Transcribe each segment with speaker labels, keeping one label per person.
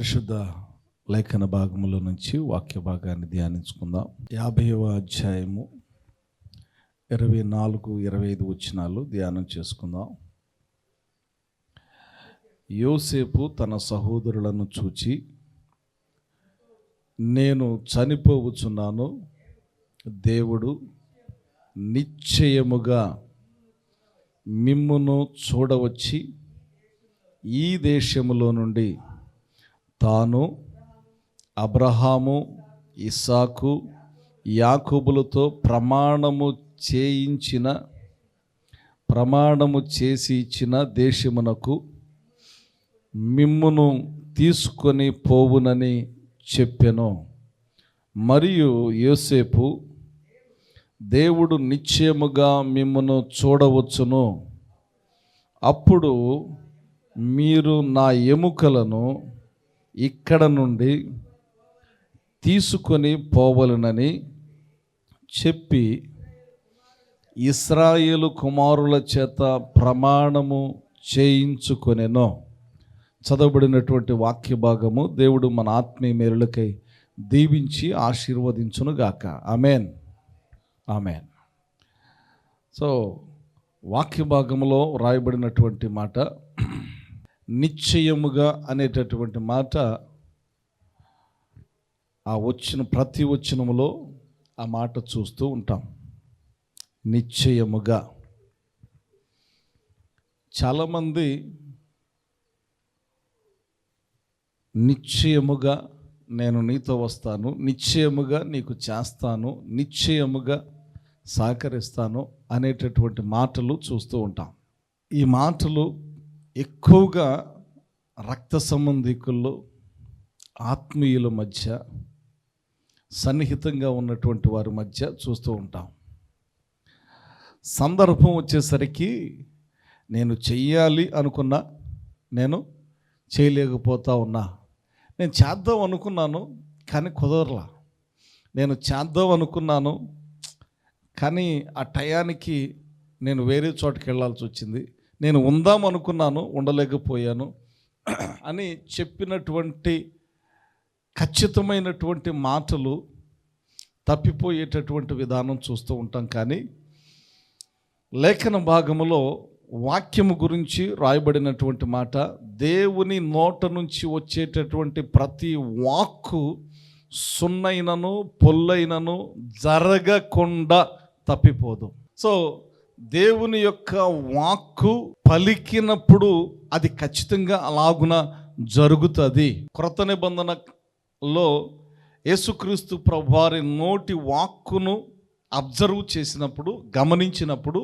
Speaker 1: పరిశుద్ధ లేఖన భాగముల నుంచి వాక్య భాగాన్ని ధ్యానించుకుందాం. 50వ అధ్యాయము 24-25 వచనాలు ధ్యానం చేసుకుందాం. యోసేపు తన సహోదరులను చూచి, నేను చనిపోవచ్చున్నాను, దేవుడు నిశ్చయముగా మిమ్మును చూడవచ్చి ఈ దేశములో నుండి తాను అబ్రహాము, ఇస్సాకు, యాకోబులతో ప్రమాణము చేసి ఇచ్చిన దేశమునకు మిమ్మును తీసుకొని పోవునని చెప్పెను. మరియు యోసేపు, దేవుడు నిశ్చయముగా మిమ్మును చూడవచ్చును, అప్పుడు మీరు నా ఎముకలను ఇక్కడ నుండి తీసుకొని పోవలనని చెప్పి ఇశ్రాయేలు కుమారుల చేత ప్రమాణము చేయించుకొనెను. చదవబడినటువంటి వాక్య భాగము దేవుడు మన ఆత్మీయ మేలులకై దీవించి ఆశీర్వదించునుగాక. Amen, amen. సో వాక్య భాగంలో రాయబడినటువంటి మాట నిశ్చయముగా అనేటటువంటి మాట, ఆ వచ్చిన ప్రతి వచనములో ఆ మాట చూస్తూ ఉంటాం. నిశ్చయముగా. చాలామంది నిశ్చయముగా నేను నీతో వస్తాను, నిశ్చయముగా నీకు చేస్తాను, నిశ్చయముగా సహకరిస్తాను అనేటటువంటి మాటలు చూస్తూ ఉంటాం. ఈ మాటలు ఎక్కువగా రక్త సంబంధికుల్లో, ఆత్మీయుల మధ్య, సన్నిహితంగా ఉన్నటువంటి వారి మధ్య చూస్తూ ఉంటాం. సందర్భం వచ్చేసరికి నేను చెయ్యాలి అనుకున్నా, నేను చేయలేకపోతా ఉన్నా. నేను చేద్దాం అనుకున్నాను కానీ కుదరలా. నేను చేద్దాం అనుకున్నాను కానీ ఆ టయానికి నేను వేరే చోటుకి వెళ్ళాల్సి వచ్చింది. నేను ఉందాం అనుకున్నాను, ఉండలేకపోయాను అని చెప్పినటువంటి ఖచ్చితమైనటువంటి మాటలు తప్పిపోయేటటువంటి విధానం చూస్తూ ఉంటాం. కానీ లేఖన భాగములో వాక్యము గురించి రాయబడినటువంటి మాట, దేవుని నోట నుంచి వచ్చేటటువంటి ప్రతి వాక్కు సున్నైనను పొల్లైనను జరగకుండా తప్పిపోదు. సో దేవుని యొక్క వాక్కు పలికినప్పుడు అది ఖచ్చితంగా అలాగున జరుగుతుంది. క్రొత్త నిబంధనలో యేసుక్రీస్తు ప్రభువారి నోటి వాక్కును అబ్జర్వ్ చేసినప్పుడు, గమనించినప్పుడు,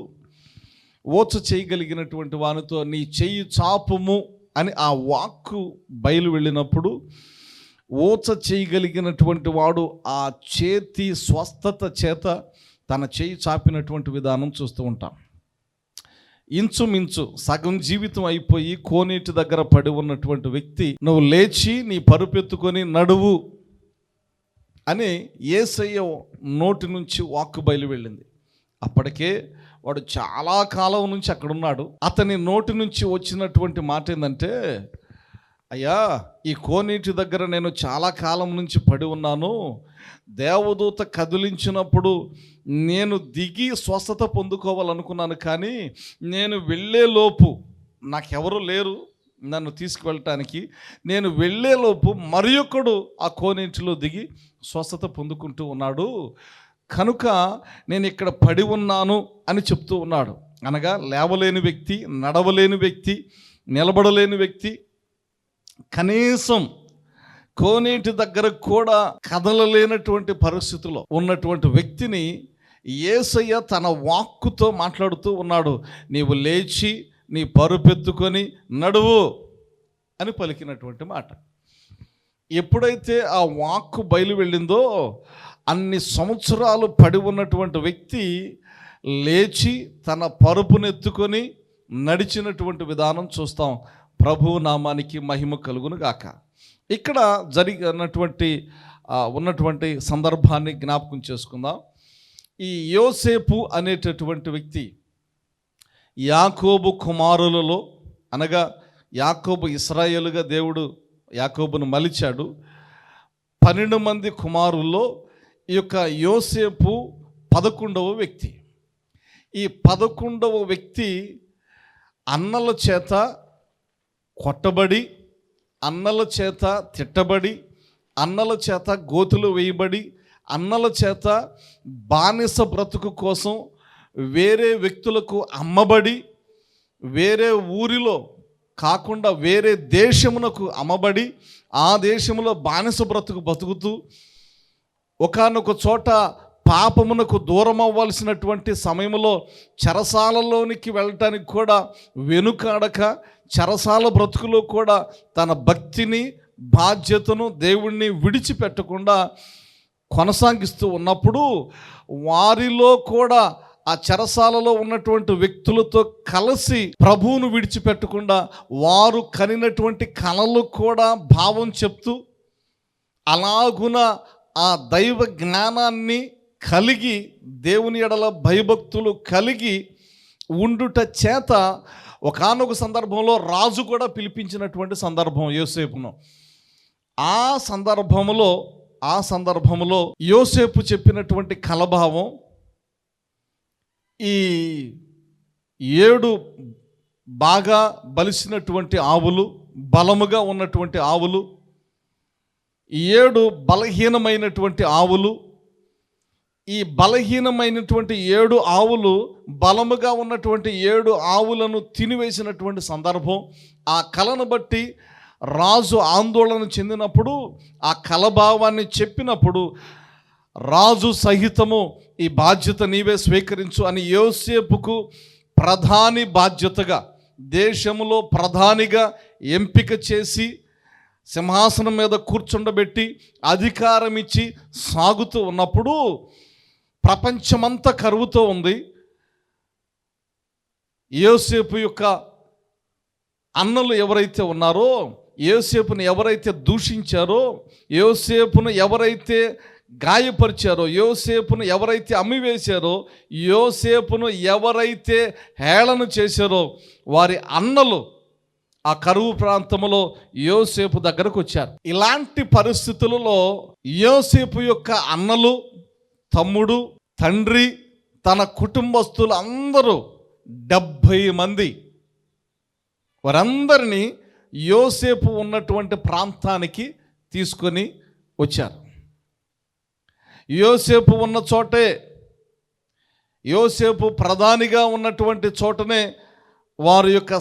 Speaker 1: ఓచ చేయగలిగినటువంటి వానితో నీ చెయ్యి చాపుము అని ఆ వాక్కు బయలు వెళ్ళినప్పుడు, ఓచ చేయగలిగినటువంటి వాడు ఆ చేతి స్వస్థత చేత తన చేయి చాపినటువంటి విధానం చూస్తూ ఉంటాం. ఇంచుమించు సగం జీవితం అయిపోయి కోనేటి దగ్గర పడి ఉన్నటువంటి వ్యక్తి, నువ్వు లేచి నీ పరుపెత్తుకొని నడువు అని యేసయ్య నోటి నుంచి వాక్కు బయలు వెళ్ళింది. అప్పటికే వాడు చాలా కాలం నుంచి అక్కడ ఉన్నాడు. అతని నోటి నుంచి వచ్చినటువంటి మాట ఏంటంటే, అయ్యా, ఈ కోనేటి దగ్గర నేను చాలా కాలం నుంచి పడి ఉన్నాను. దేవదూత కదిలించినప్పుడు నేను దిగి స్వస్థత పొందుకోవాలనుకున్నాను, కానీ నేను వెళ్ళేలోపు నాకెవరు లేరు నన్ను తీసుకువెళ్ళటానికి. నేను వెళ్ళేలోపు మరి ఒకడు ఆ కోనేటిలో దిగి స్వస్థత పొందుకుంటూ ఉన్నాడు, కనుక నేను ఇక్కడ పడి ఉన్నాను అని చెప్తూ ఉన్నాడు. అనగా లేవలేని వ్యక్తి, నడవలేని వ్యక్తి, నిలబడలేని వ్యక్తి, కనీసం కోనేటి దగ్గర కూడా కదలలేనటువంటి పరిస్థితిలో ఉన్నటువంటి వ్యక్తిని యేసయ్య తన వాక్కుతో మాట్లాడుతూ ఉన్నాడు. నీవు లేచి నీ పరుపెత్తుకొని నడువు అని పలికినటువంటి మాట. ఎప్పుడైతే ఆ వాక్కు బయలు వెళ్ళిందో, అన్ని సంవత్సరాలు పడి ఉన్నటువంటి వ్యక్తి లేచి తన పరుపునెత్తుకొని నడిచినటువంటి విధానం చూస్తాం. ప్రభువు నామానికి మహిమ కలుగును గాక. ఇక్కడ ఉన్నటువంటి సందర్భాన్ని జ్ఞాపకం చేసుకుందాం. ఈ యోసేపు అనేటటువంటి వ్యక్తి యాకోబు కుమారులలో, అనగా యాకోబు ఇశ్రాయేలుగా దేవుడు యాకోబును మలిచాడు. 12 మంది కుమారుల్లో ఈ యొక్క యోసేపు 11వ వ్యక్తి. ఈ 11వ వ్యక్తి అన్నల చేత కొట్టబడి, అన్నల చేత తిట్టబడి, అన్నల చేత గోతులు వేయబడి, అన్నల చేత బానిస బ్రతుకు కోసం వేరే వ్యక్తులకు అమ్మబడి, వేరే ఊరిలో కాకుండా వేరే దేశమునకు అమ్మబడి, ఆ దేశంలో బానిస బ్రతుకు బతుకుతూ ఒకానొక చోట పాపమునకు దూరం అవ్వాల్సినటువంటి సమయంలో చెరసాలలోనికి వెళ్ళటానికి కూడా వెనుకాడక, చెరసాల బ్రతుకులో కూడా తన భక్తిని, బాధ్యతను, దేవుణ్ణి విడిచిపెట్టకుండా కొనసాగిస్తూ ఉన్నప్పుడు వారిలో కూడా ఆ చెరసాలలో ఉన్నటువంటి వ్యక్తులతో కలిసి ప్రభువును విడిచిపెట్టకుండా వారు కనినటువంటి కలలు కూడా భావం చెప్తూ అలాగున ఆ దైవ జ్ఞానాన్ని కలిగి, దేవుని ఎడల భయభక్తులు కలిగి ఉండుట చేత ఒకానొక సందర్భంలో రాజు కూడా పిలిపించినటువంటి సందర్భం యోసేపును. ఆ సందర్భంలో యోసేపు చెప్పినటువంటి కలభావం, ఈ 7 బాగా బలిసినటువంటి ఆవులు, బలముగా ఉన్నటువంటి ఆవులు, 7 బలహీనమైనటువంటి ఆవులు, ఈ బలహీనమైనటువంటి 7 ఆవులు బలముగా ఉన్నటువంటి 7 ఆవులను తినివేసినటువంటి సందర్భం. ఆ కలను బట్టి రాజు ఆందోళన చెందినప్పుడు, ఆ కలభావాన్ని చెప్పినప్పుడు రాజు సహితము ఈ బాధ్యత నీవే స్వీకరించు అని యోసేపుకు ప్రధాని బాధ్యతగా, దేశంలో ప్రధానిగా ఎంపిక చేసి సింహాసనం మీద కూర్చుండబెట్టి అధికారం ఇచ్చి సాగుతూ ఉన్నప్పుడు ప్రపంచమంతా కరువుతో ఉంది. యోసేపు యొక్క అన్నలు ఎవరైతే ఉన్నారో, యోసేపును ఎవరైతే దూషించారో, యోసేపును ఎవరైతే గాయపరిచారో, యోసేపును ఎవరైతే అమ్మివేశారో, యోసేపును ఎవరైతే హేళన చేశారో, వారి అన్నలు ఆ కరువు ప్రాంతంలో యోసేపు దగ్గరకు వచ్చారు. ఇలాంటి పరిస్థితులలో యోసేపు యొక్క అన్నలు, తమ్ముడు, తండ్రి, తన కుటుంబస్తులు అందరూ 70 మంది, వారందరినీ యోసేపు ఉన్నటువంటి ప్రాంతానికి తీసుకొని వచ్చారు. యోసేపు ఉన్న చోటే, యోసేపు ప్రధానిగా ఉన్నటువంటి చోటనే వారి యొక్క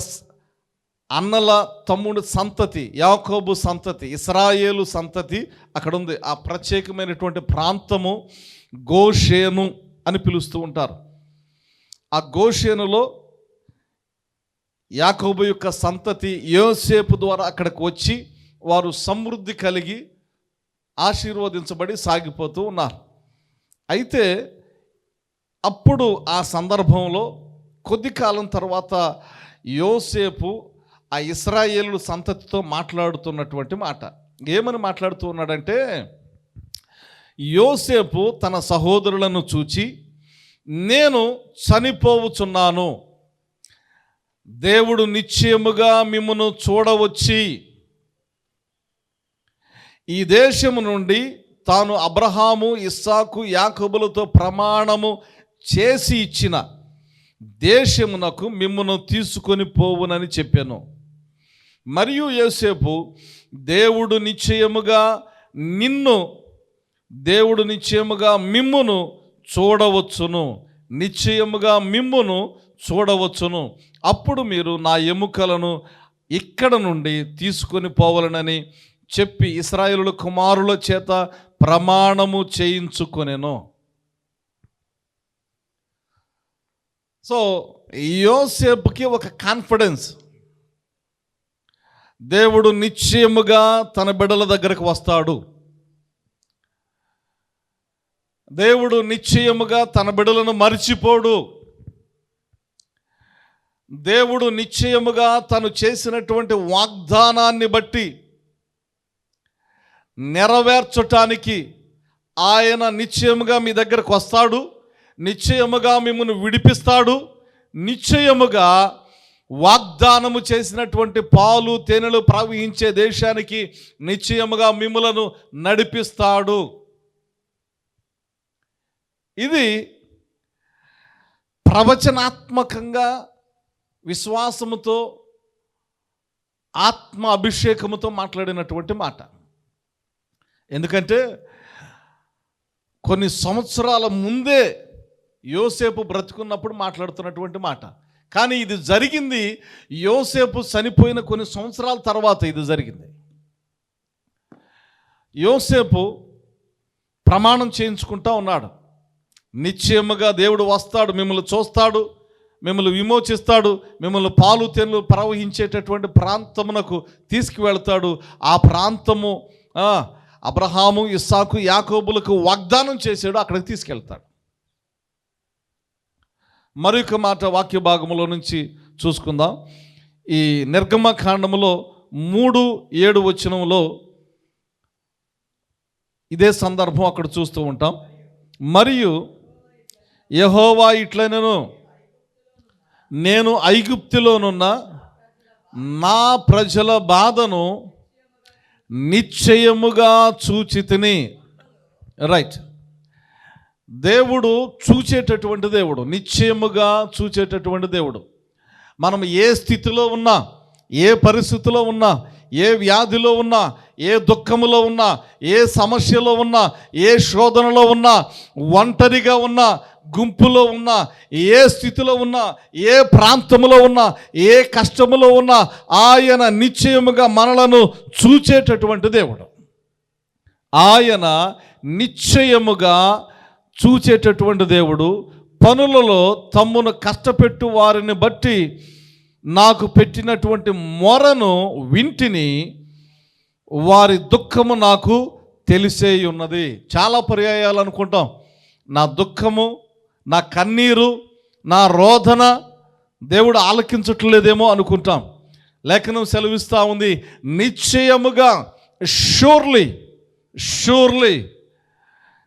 Speaker 1: అన్నల తమ్ముడు సంతతి, యాకోబు సంతతి, ఇశ్రాయేలు సంతతి అక్కడ ఉంది. ఆ ప్రత్యేకమైనటువంటి ప్రాంతము గోషేను అని పిలుస్తూ ఉంటారు. ఆ గోషేనులో యాకోబు యొక్క సంతతి యోసేపు ద్వారా అక్కడికి వచ్చి వారు సమృద్ధి కలిగి ఆశీర్వదించబడి సాగిపోతూ ఉన్నారు. అయితే అప్పుడు ఆ సందర్భంలో కొద్ది కాలం తర్వాత యోసేపు ఆ ఇశ్రాయేలు సంతతితో మాట్లాడుతున్నటువంటి మాట, ఏమని మాట్లాడుతూ ఉన్నాడంటే, యోసేపు తన సహోదరులను చూచి, నేను చనిపోవుచున్నాను, దేవుడు నిశ్చయముగా మిమ్మును చూడవచ్చి ఈ దేశము నుండి తాను అబ్రహాము, ఇస్సాకు, యాకోబులతో ప్రమాణము చేసి ఇచ్చిన దేశమునకు మిమ్మును తీసుకొని పోవునని చెప్పాను. మరియు యోసేపు, దేవుడు నిశ్చయముగా మిమ్మును చూడవచ్చును, నిశ్చయముగా మిమ్మును చూడవచ్చును. అప్పుడు మీరు నా ఎముకలను ఇక్కడ నుండి తీసుకొని పోవాలనని చెప్పి ఇశ్రాయేలు కుమారుల చేత ప్రమాణము చేయించుకొనెను. సో యోసేపుకి ఒక కాన్ఫిడెన్స్, దేవుడు నిశ్చయముగా తన బిడ్డల దగ్గరకు వస్తాడు, దేవుడు నిశ్చయముగా తన బిడ్డలను మరిచిపోడు, దేవుడు నిశ్చయముగా తను చేసినటువంటి వాగ్దానాన్ని బట్టి నెరవేర్చటానికి ఆయన నిశ్చయముగా మీ దగ్గరకు వస్తాడు, నిశ్చయముగా మిమ్మల్ని విడిపిస్తాడు, నిశ్చయముగా వాగ్దానము చేసినటువంటి పాలు తేనెలు ప్రవహించే దేశానికి నిశ్చయముగా మిమ్ములను నడిపిస్తాడు. ఇది ప్రవచనాత్మకంగా విశ్వాసముతో ఆత్మ అభిషేకముతో మాట్లాడినటువంటి మాట. ఎందుకంటే కొన్ని సంవత్సరాల ముందే యోసేపు బ్రతుకున్నప్పుడు మాట్లాడుతున్నటువంటి మాట. కానీ ఇది జరిగింది యోసేపు చనిపోయిన కొన్ని సంవత్సరాల తర్వాత ఇది జరిగింది. యోసేపు ప్రమాణం చేయించుకుంటా ఉన్నాడు, నిశ్చయముగా దేవుడు వస్తాడు, మిమ్మల్ని చూస్తాడు, మిమ్మల్ని విమోచిస్తాడు, మిమ్మల్ని పాలు తేనెలు ప్రవహించేటటువంటి ప్రాంతమునకు తీసుకువెళ్తాడు. ఆ ప్రాంతము అబ్రహాము, ఇస్సాకు, యాకోబులకు వాగ్దానం చేశాడు, అక్కడికి తీసుకెళ్తాడు. మరొక మాట వాక్య భాగములో నుంచి చూసుకుందాం. ఈ నిర్గమకాండములో 3:7 వచనంలో ఇదే సందర్భం అక్కడ చూస్తూ ఉంటాం. మరియు యెహోవా ఇట్లనెను, నేను ఐగుప్తులోనున్న నా ప్రజల బాధను నిశ్చయముగా చూచితిని. రైట్, దేవుడు చూచేటటువంటి దేవుడు, నిశ్చయముగా చూచేటటువంటి దేవుడు. మనం ఏ స్థితిలో ఉన్నా, ఏ పరిస్థితిలో ఉన్నా, ఏ వ్యాధిలో ఉన్నా, ఏ దుఃఖములో ఉన్నా, ఏ సమస్యలో ఉన్నా, ఏ శోధనలో ఉన్నా, ఒంటరిగా ఉన్నా, గుంపులో ఉన్నా, ఏ స్థితిలో ఉన్నా, ఏ ప్రాంతంలో ఉన్నా, ఏ కష్టములో ఉన్నా, ఆయన నిశ్చయముగా మనలను చూచేటటువంటి దేవుడు. ఆయన నిశ్చయముగా చూచేటటువంటి దేవుడు. పనులలో తమ్మును కష్టపెట్టు వారిని బట్టి నాకు పెట్టినటువంటి మొరను వింటిని, వారి దుఃఖము నాకు తెలిసే ఉన్నది. చాలా పర్యాయాలు అనుకుంటాం, నా దుఃఖము, నా కన్నీరు, నా రోదన దేవుడు ఆలకించట్లేదేమో అనుకుంటాం. లేఖనం సెలవిస్తూ ఉంది, నిశ్చయముగా, surely surely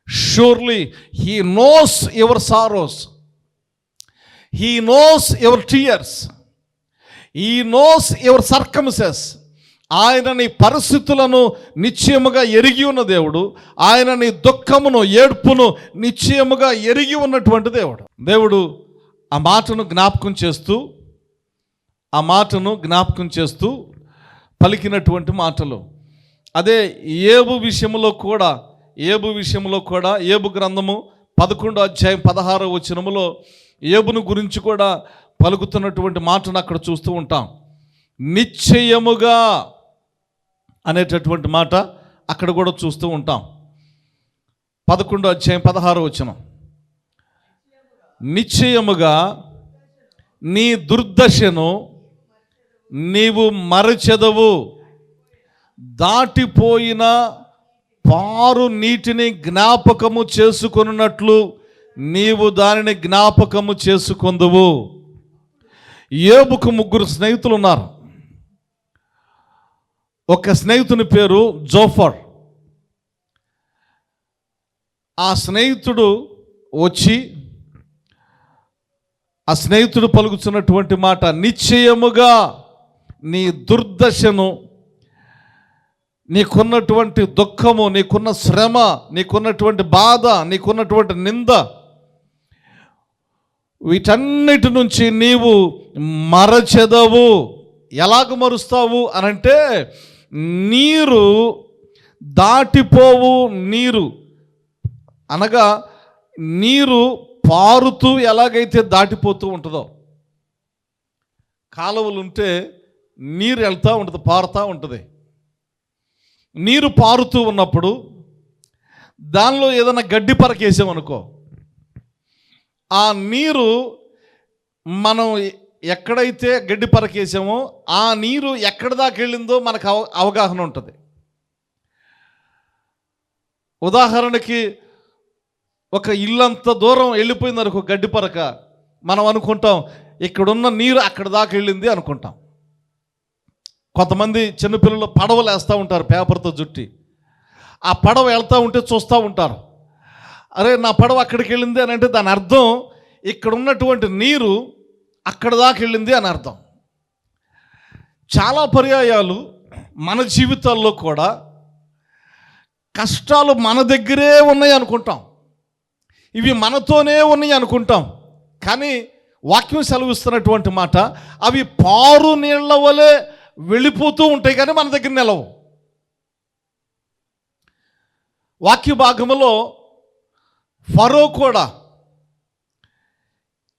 Speaker 1: surely he knows your sorrows, he knows your tears, he knows your circumstances. ఆయన నీ పరిస్థితులను నిశ్చయముగా ఎరిగి ఉన్న దేవుడు. ఆయన నీ దుఃఖమును, ఏడ్పును నిశ్చయముగా ఎరిగి ఉన్నటువంటి దేవుడు. దేవుడు ఆ మాటను జ్ఞాపకం చేస్తూ పలికినటువంటి మాటలు. అదే ఏబు విషయంలో కూడా ఏబు గ్రంథము 11వ అధ్యాయం 16వ వచనములో ఏబును గురించి కూడా పలుకుతున్నటువంటి మాటను అక్కడ చూస్తూ ఉంటాం. నిశ్చయముగా అనేటటువంటి మాట అక్కడ కూడా చూస్తూ ఉంటాం. 11వ అధ్యాయం 16వ వచనం, నిశ్చయముగా నీ దుర్దశను నీవు మరచెదవు, దాటిపోయిన పారు నీటిని జ్ఞాపకము చేసుకొనున్నట్లు నీవు దానిని జ్ఞాపకము చేసుకొందువు. యోబుకు 3 స్నేహితులు ఉన్నారు. ఒక స్నేహితుని పేరు జోఫర్. ఆ స్నేహితుడు వచ్చి, ఆ స్నేహితుడు పలుకుతున్నటువంటి మాట, నిశ్చయముగా నీ దుర్దశను, నీకున్నటువంటి దుఃఖము, నీకున్న శ్రమ, నీకున్నటువంటి బాధ, నీకున్నటువంటి నింద, వీటన్నిటి నుంచి నీవు మరచెదవు. ఎలాగ మరుస్తావు అనంటే, నీరు దాటిపోవు. నీరు అనగా నీరు పారుతూ ఎలాగైతే దాటిపోతూ ఉంటుందో, కాలువలు ఉంటే నీరు వెళ్తూ ఉంటుంది, పారుతూ ఉంటుంది. నీరు పారుతూ ఉన్నప్పుడు దానిలో ఏదైనా గడ్డి పరకేసామనుకో, ఆ నీరు మనం ఎక్కడైతే గడ్డి పరకేసామో ఆ నీరు ఎక్కడి దాకా వెళ్ళిందో మనకు అవగాహన ఉంటుంది. ఉదాహరణకి ఒక ఇల్లంత దూరం వెళ్ళిపోయింది అనుకో గడ్డి పరక, మనం అనుకుంటాం ఇక్కడున్న నీరు అక్కడి దాకా వెళ్ళింది అనుకుంటాం. కొంతమంది చిన్నపిల్లలు పడవలు వేస్తూ ఉంటారు పేపర్తో చుట్టి. ఆ పడవ వెళ్తూ ఉంటే చూస్తూ ఉంటారు, అరే నా పడవ అక్కడికి వెళ్ళింది అని అంటే దాని అర్థం ఇక్కడ ఉన్నటువంటి నీరు అక్కడ దాకా వెళ్ళింది అని అర్థం. చాలా పర్యాయాలు మన జీవితాల్లో కూడా కష్టాలు మన దగ్గరే ఉన్నాయి అనుకుంటాం, ఇవి మనతోనే ఉన్నాయి అనుకుంటాం. కానీ వాక్యం సెలవిస్తున్నటువంటి మాట, అవి పారు నీళ్ల వలె వెళ్ళిపోతూ ఉంటాయి కానీ మన దగ్గర నిలవు. వాక్య భాగములో ఫరో కూడా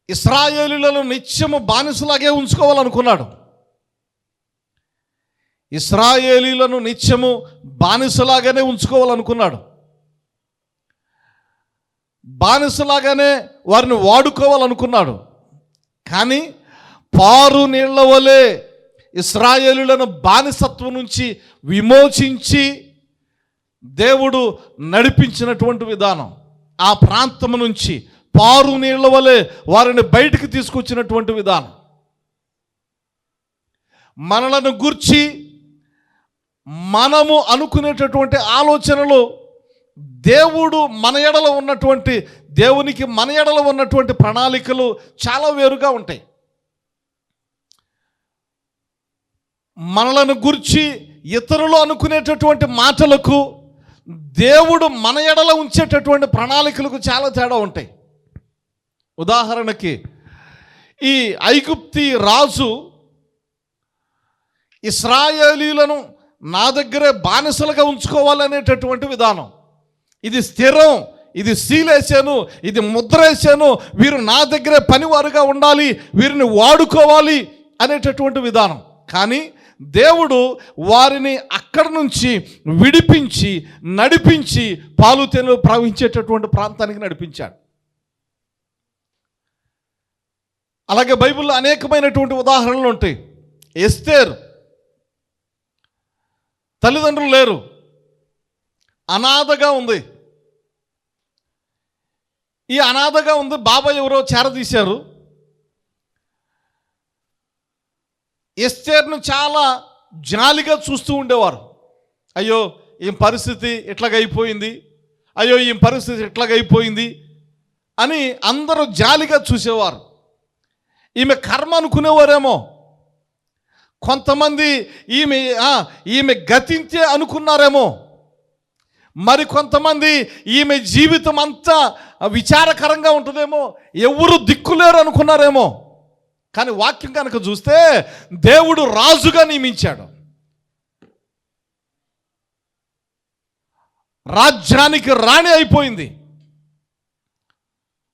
Speaker 1: ఇశ్రాయేలీయులను నిత్యము బానిసలాగే ఉంచుకోవాలనుకున్నాడు. ఇశ్రాయేలీయులను నిత్యము బానిసలాగానే ఉంచుకోవాలనుకున్నాడు, బానిసలాగానే వారిని వాడుకోవాలనుకున్నాడు. కానీ పారు నీళ్ల వలె ఇశ్రాయేలీయులను బానిసత్వం నుంచి విమోచించి దేవుడు నడిపించినటువంటి విధానం, ఆ ప్రాంతం నుంచి పారు నీళ్ల వలె వారిని బయటికి తీసుకొచ్చినటువంటి విధానం, మనలను గూర్చి మనము అనుకునేటటువంటి ఆలోచనలు దేవుడు మన ఎడల ఉన్నటువంటి, దేవునికి మన ఎడల ఉన్నటువంటి ప్రణాళికలు చాలా వేరుగా ఉంటాయి. మనలను గురించి ఇతరులు అనుకునేటటువంటి మాటలకు దేవుడు మన ఎడల ఉంచేటటువంటి ప్రణాళికలకు చాలా తేడా ఉంటాయి. ఉదాహరణకి ఈ ఐగుప్తి రాజు ఇశ్రాయేలీయులను నా దగ్గరే బానిసలుగా ఉంచుకోవాలనేటటువంటి విధానం, ఇది స్థిరం, ఇది సీలేసాను, ఇది ముద్రేసాను, వీరు నా దగ్గరే పనివారుగా ఉండాలి, వీరిని వాడుకోవాలి అనేటటువంటి విధానం. కానీ దేవుడు వారిని అక్కడి నుంచి విడిపించి నడిపించి పాలు తేనెలు ప్రవహించేటటువంటి ప్రాంతానికి నడిపించాడు. అలాగే బైబిల్లో అనేకమైనటువంటి ఉదాహరణలు ఉంటాయి. ఎస్తేర్ తల్లిదండ్రులు లేరు, అనాథగా ఉంది. ఈ అనాథగా ఉంది, బాబాయ్ ఎవరో చేరదీశారు. ఎస్తేర్ను చాలా జాలిగా చూస్తూ ఉండేవారు. అయ్యో ఈ పరిస్థితి ఇట్లాగైపోయింది, అయ్యో ఈ పరిస్థితి ఇట్లాగైపోయింది అని అందరూ జాలిగా చూసేవారు. ఈమె కర్మ అనుకునేవారేమో, కొంతమంది ఈమె గతించే అనుకున్నారేమో, మరి కొంతమంది ఈమె జీవితం అంతా విచారకరంగా ఉంటుందేమో, ఎవరు దిక్కులేరు అనుకున్నారేమో. కానీ వాక్యం కనుక చూస్తే దేవుడు రాజుగా నియమించాడు, రాజ్యానికి రాణి అయిపోయింది,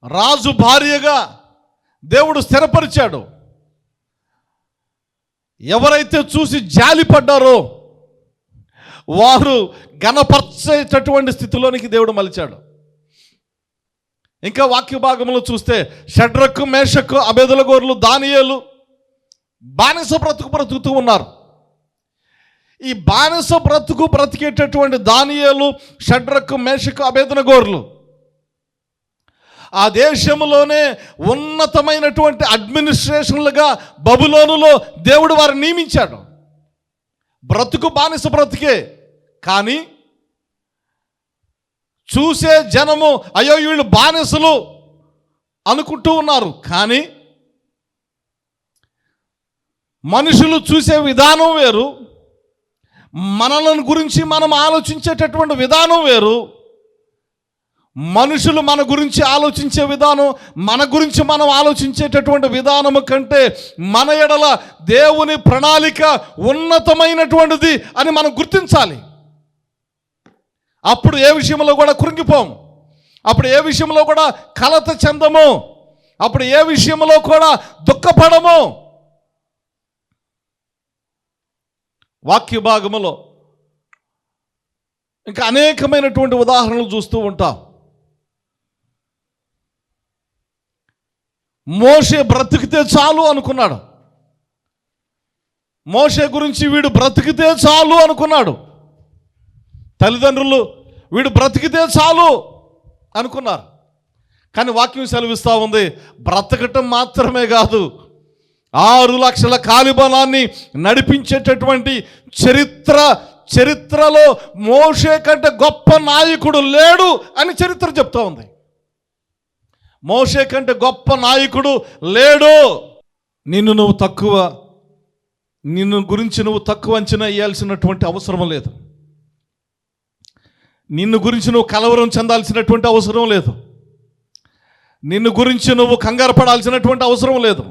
Speaker 1: రాజు భార్యగా దేవుడు స్థిరపరిచాడు. ఎవరైతే చూసి జాలిపడ్డారో వారు ఘనపరిచేటటువంటి స్థితిలోనికి దేవుడు మలిచాడు. ఇంకా వాక్య భాగంలో చూస్తే షడ్రకు, మేషకు, అబేదనెగోరు, దానియేలు బానిస బ్రతుకుతూ ఉన్నారు. ఈ బానిస బ్రతికేటటువంటి దానియేలు, షడ్రకు, మేషకు, అబేదనెగోరు ఆ దేశంలోనే ఉన్నతమైనటువంటి అడ్మినిస్ట్రేషన్లుగా బబులోనులో దేవుడు వారిని నియమించాడు. బానిస బ్రతికే, కానీ చూసే జనము అయ్యో వీళ్ళు బానిసలు అనుకుంటూ ఉన్నారు. కానీ మనుషులు చూసే విధానం వేరు, మనలను గురించి మనం ఆలోచించేటటువంటి విధానం వేరు. మనుషులు మన గురించి ఆలోచించే విధానం, మన గురించి మనం ఆలోచించేటటువంటి విధానము కంటే మన ఎడల దేవుని ప్రణాళిక ఉన్నతమైనటువంటిది అని మనం గుర్తించాలి. అప్పుడు ఏ విషయంలో కూడా కృంగిపోము, అప్పుడు ఏ విషయంలో కూడా కలత చెందము, అప్పుడు ఏ విషయంలో కూడా దుఃఖపడము. వాక్య భాగములో ఇంకా అనేకమైనటువంటి ఉదాహరణలు చూస్తూ ఉంటాం. మోషే బ్రతికితే చాలు అనుకున్నాడు, మోషే గురించి వీడు బ్రతికితే చాలు అనుకున్నాడు. తల్లిదండ్రులు వీడు బ్రతికితే చాలు అనుకున్నారు. కానీ వాక్యం సెలవిస్తూ ఉంది, బ్రతకటం మాత్రమే కాదు, 6 లక్షల కాలిబలాన్ని నడిపించేటటువంటి చరిత్రలో మోషే కంటే గొప్ప నాయకుడు లేడు అని చరిత్ర చెప్తా ఉంది. మోషే కంటే గొప్ప నాయకుడు లేడు. నిన్ను నువ్వు తక్కువ, నిన్ను గురించి నువ్వు తక్కువ అంచనా వేయాల్సినటువంటి అవసరం లేదు. నిన్ను గురించి నువ్వు కలవరం చెందాల్సినటువంటి అవసరం లేదు. నిన్ను గురించి నువ్వు కంగారు పడాల్సినటువంటి అవసరం లేదు.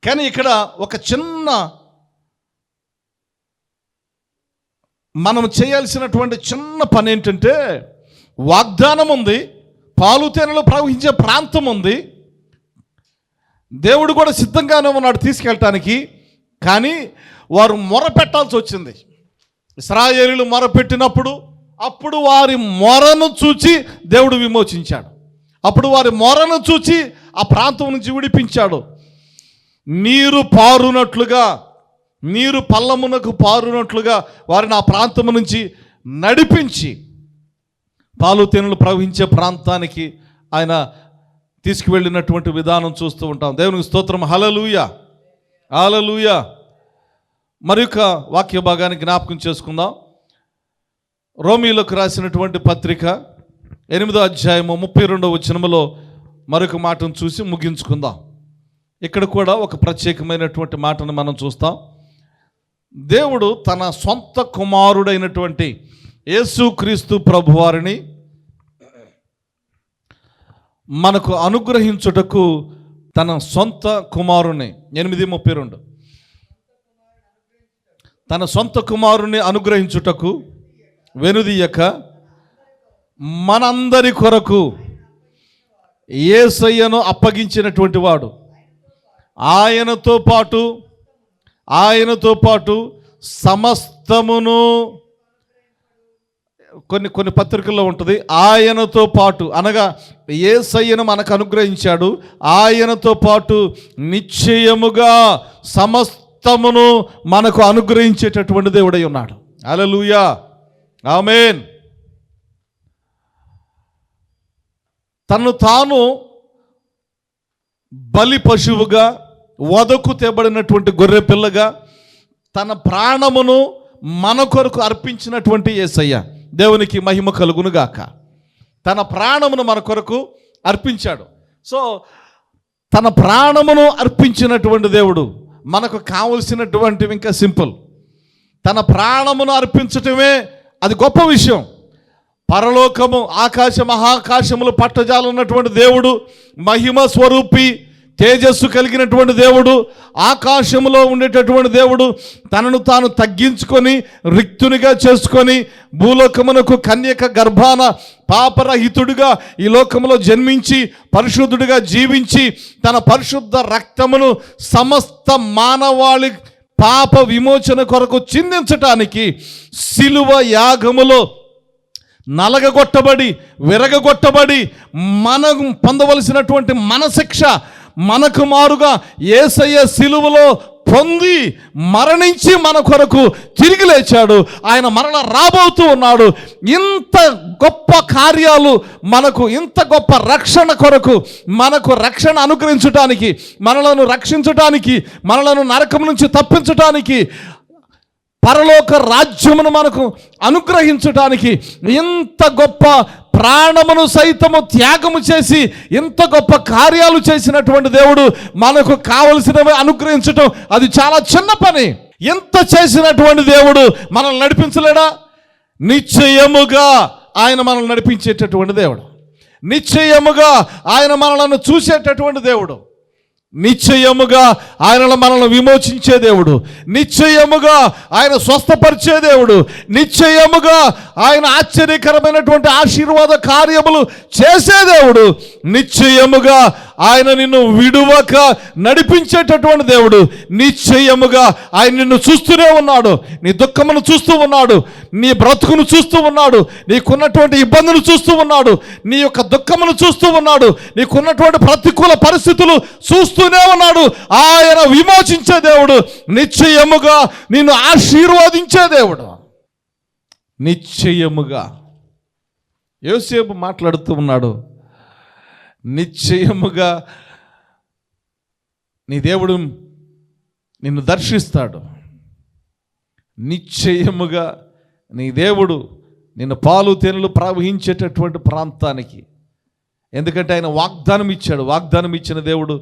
Speaker 1: కానీ ఇక్కడ ఒక చిన్న మనం చేయాల్సినటువంటి చిన్న పని ఏంటంటే, వాగ్దానం ఉంది, పాలు తేనెలు ప్రవహించే ప్రాంతం ఉంది, దేవుడు కూడా సిద్ధంగానే ఉన్నాడు తీసుకెళ్ళటానికి. కానీ వారు మొరపెట్టాల్సి వచ్చింది. ఇశ్రాయేలీయులు మొరపెట్టినప్పుడు అప్పుడు వారి మొరను చూచి దేవుడు విమోచించాడు. అప్పుడు వారి మొరను చూచి ఆ ప్రాంతం నుంచి విడిపించాడు. నీరు పారునట్లుగా, నీరు పల్లమునకు పారునట్లుగా వారిని ఆ ప్రాంతం నుంచి నడిపించి పాలు తేనెలు ప్రవహించే ప్రాంతానికి ఆయన తీసుకువెళ్ళినటువంటి విధానం చూస్తూ ఉంటాం. దేవునికి స్తోత్రం. హల్లెలూయా, హల్లెలూయా. మరొక వాక్య భాగాన్ని జ్ఞాపకం చేసుకుందాం. రోమీయులకు రాసినటువంటి పత్రిక 8వ అధ్యాయము 32వ వచనములో మరొక మాటను చూసి ముగించుకుందాం. ఇక్కడ కూడా ఒక ప్రత్యేకమైనటువంటి మాటను మనం చూస్తాం. దేవుడు తన సొంత కుమారుడైనటువంటి యేసుక్రీస్తు ప్రభువారిని మనకు అనుగ్రహించుటకు తన సొంత కుమారుని 8:32 తన సొంత కుమారుని అనుగ్రహించుటకు వెనుదీయక మనందరి కొరకు యేసయ్యను అప్పగించినటువంటి వాడు ఆయనతో పాటు సమస్తమును, కొన్ని పత్రికల్లో ఉంటుంది ఆయనతో పాటు, అనగా యేసయ్యను మనకు అనుగ్రహించాడు, ఆయనతో పాటు నిశ్చయముగా సమస్తమును మనకు అనుగ్రహించేటటువంటి దేవుడై ఉన్నాడు. హల్లెలూయా, ఆమేన్. తను తాను బలి పశువుగా, వధకు తేబడినటువంటి గొర్రె పిల్లగా తన ప్రాణమును మన కొరకు అర్పించినటువంటి యేసయ్య, దేవునికి మహిమ కలుగును గాక. తన ప్రాణమును మన కొరకు అర్పించాడు. సో తన ప్రాణమును అర్పించినటువంటి దేవుడు మనకు కావలసినటువంటివి ఇంకా సింపుల్. తన ప్రాణమును అర్పించటమే అది గొప్ప విషయం. పరలోకము, ఆకాశ మహాకాశములు పట్టజాలన్నటువంటి దేవుడు, మహిమ స్వరూపి, తేజస్సు కలిగినటువంటి దేవుడు, ఆకాశములో ఉండేటటువంటి దేవుడు తనను తాను తగ్గించుకొని రిక్తునిగా చేసుకొని భూలోకమునకు కన్యక గర్భాన పాపరహితుడిగా ఈ లోకములో జన్మించి పరిశుద్ధుడిగా జీవించి తన పరిశుద్ధ రక్తమును సమస్త మానవాళి పాప విమోచన కొరకు చిందించటానికి సిలువ యాగములో నలగగొట్టబడి విరగగొట్టబడి మనం పొందవలసినటువంటి మన శిక్ష మనకు మారుగా యేసయ్య సిలువలో పొంది మరణించి మన కొరకు తిరిగి లేచాడు. ఆయన మరల రాబోతూ ఉన్నాడు. ఇంత గొప్ప కార్యాలు మనకు, ఇంత గొప్ప రక్షణ కొరకు మనకు రక్షణ అనుగ్రహించటానికి, మనలను రక్షించటానికి, మనలను నరకం నుంచి తప్పించటానికి, పరలోక రాజ్యమును మనకు అనుగ్రహించటానికి ఇంత గొప్ప ప్రాణమును సైతము త్యాగము చేసి ఇంత గొప్ప కార్యాలు చేసినటువంటి దేవుడు మనకు కావలసినవి అనుగ్రహించటం అది చాలా చిన్న పని. ఎంత చేసినటువంటి దేవుడు మనల్ని నడిపించలేడా? నిశ్చయముగా ఆయన మనల్ని నడిపించేటటువంటి దేవుడు, నిశ్చయముగా ఆయన మనలను చూసేటటువంటి దేవుడు, నిశ్చయముగా ఆయన మనల్ని విమోచించే దేవుడు, నిశ్చయముగా ఆయన స్వస్థపరిచే దేవుడు, నిశ్చయముగా ఆయన ఆశ్చర్యకరమైనటువంటి ఆశీర్వాద కార్యములు చేసే దేవుడు, నిశ్చయముగా ఆయన నిన్ను విడువక నడిపించేటటువంటి దేవుడు, నిశ్చయముగా ఆయన నిన్ను చూస్తూనే ఉన్నాడు. నీ దుఃఖమును చూస్తూ ఉన్నాడు, నీ బ్రతుకును చూస్తూ ఉన్నాడు, నీకున్నటువంటి ఇబ్బందులు చూస్తూ ఉన్నాడు, నీ యొక్క దుఃఖమును చూస్తూ ఉన్నాడు, నీకున్నటువంటి ప్రతికూల పరిస్థితులు చూస్తూనే ఉన్నాడు. ఆయన విమోచించే దేవుడు, నిశ్చయముగా నిన్ను ఆశీర్వదించే దేవుడు. నిశ్చయముగా యోసేపు మాట్లాడుతూ ఉన్నాడు, నిశ్చయముగా నీ దేవుడు నిన్ను దర్శిస్తాడు, నిశ్చయముగా నీ దేవుడు నిన్ను పాలు తేనెలు ప్రవహించేటటువంటి ప్రాంతానికి, ఎందుకంటే ఆయన వాగ్దానం ఇచ్చాడు. వాగ్దానం ఇచ్చిన దేవుడు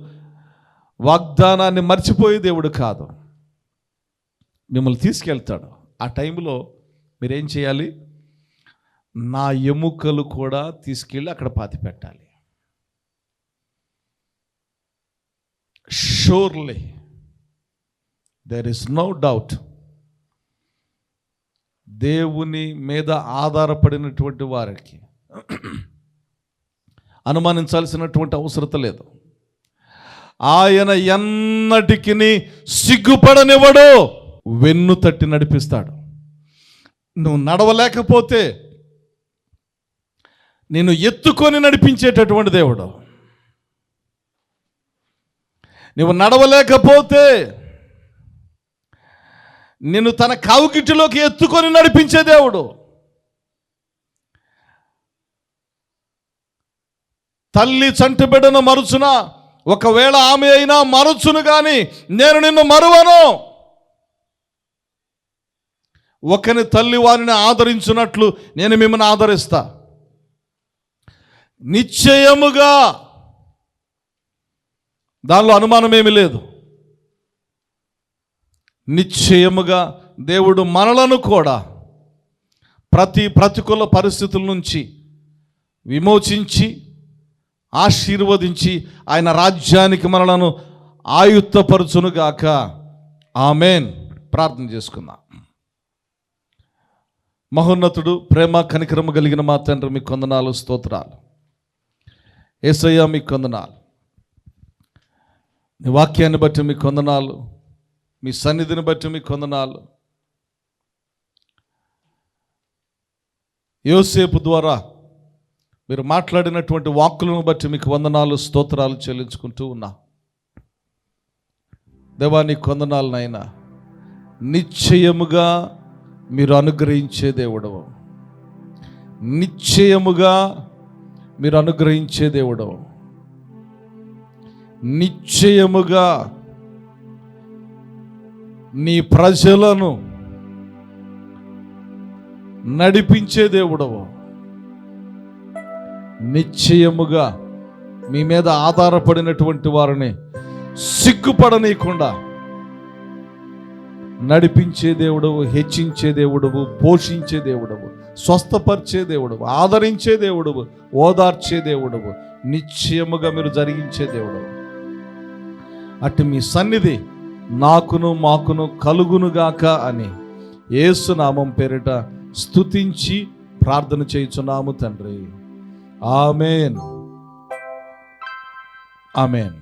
Speaker 1: వాగ్దానాన్ని మర్చిపోయే దేవుడు కాదు. మిమ్మల్ని తీసుకెళ్తాడు. ఆ టైంలో మీరేం చేయాలి? నా ఎముకలు కూడా తీసుకెళ్ళి అక్కడ పాతి పెట్టాలి. Surely there is no doubt, దేవుని మీద ఆధారపడినటువంటి వారికి అనుమానించాల్సినటువంటి అవసరం లేదు. ఆయన ఎన్నటికి సిగ్గుపడనివ్వడు, వెన్ను తట్టి నడిపిస్తాడు. నువ్వు నడవలేకపోతే నిన్ను ఎత్తుకొని నడిపించేటటువంటి దేవుడు. నువ్వు నడవలేకపోతే నిన్ను తన కౌగిటిలోకి ఎత్తుకొని నడిపించే దేవుడు. తల్లి చంటి బిడ్డను మరుచున, ఒకవేళ ఆమె అయినా మరుచును కానీ నేను నిన్ను మరువను. ఒకని తల్లి వారిని ఆదరించున్నట్లు నేను మిమ్మల్ని ఆదరిస్తా. నిశ్చయముగా, దానిలో అనుమానమేమీ లేదు. నిశ్చయముగా దేవుడు మనలను కూడా ప్రతి ప్రతికూల పరిస్థితుల నుంచి విమోచించి ఆశీర్వదించి ఆయన రాజ్యానికి మనలను ఆయుత్తపరచునుగాక. ఆమేన్. ప్రార్థన చేసుకుందాం. మహోన్నతుడు, ప్రేమ కనికరము కలిగిన మా తండ్రి, మీకు వందనాలు, స్తోత్రాలు. యేసయ్య మీకు వందనాలు. నీ వాక్యాన్ని బట్టి మీకు వందనాలు, మీ సన్నిధిని బట్టి మీకు వందనాలు. యోసేపు ద్వారా మీరు మాట్లాడినటువంటి వాక్కులను బట్టి మీకు వందనాలు, స్తోత్రాలు చెల్లించుకుంటూ ఉన్నా. దేవా నీకు వందనాలు నాయనా. నిశ్చయముగా మీరు అనుగ్రహించే దేవుడవు, నిశ్చయముగా మీరు అనుగ్రహించే దేవుడవు, నిశ్చయముగా నీ ప్రజలను నడిపించే దేవుడవు, నిశ్చయముగా మీ మీద ఆధారపడినటువంటి వారిని సిగ్గుపడనీయకుండా నడిపించే దేవుడవు, హెచ్చించే దేవుడవు, పోషించే దేవుడవు, స్వస్థపరిచే దేవుడవు, ఆదరించే దేవుడవు, ఓదార్చే దేవుడవు, నిశ్చయముగా మీరు జరిగించే దేవుడవు. అటు మీ సన్నిధి నాకును మాకును కలుగునుగాక అని యేసు నామం పేరిట స్తుతించి ప్రార్థన చేయుచున్నాము తండ్రి. ఆమేన్. ఆమేన్.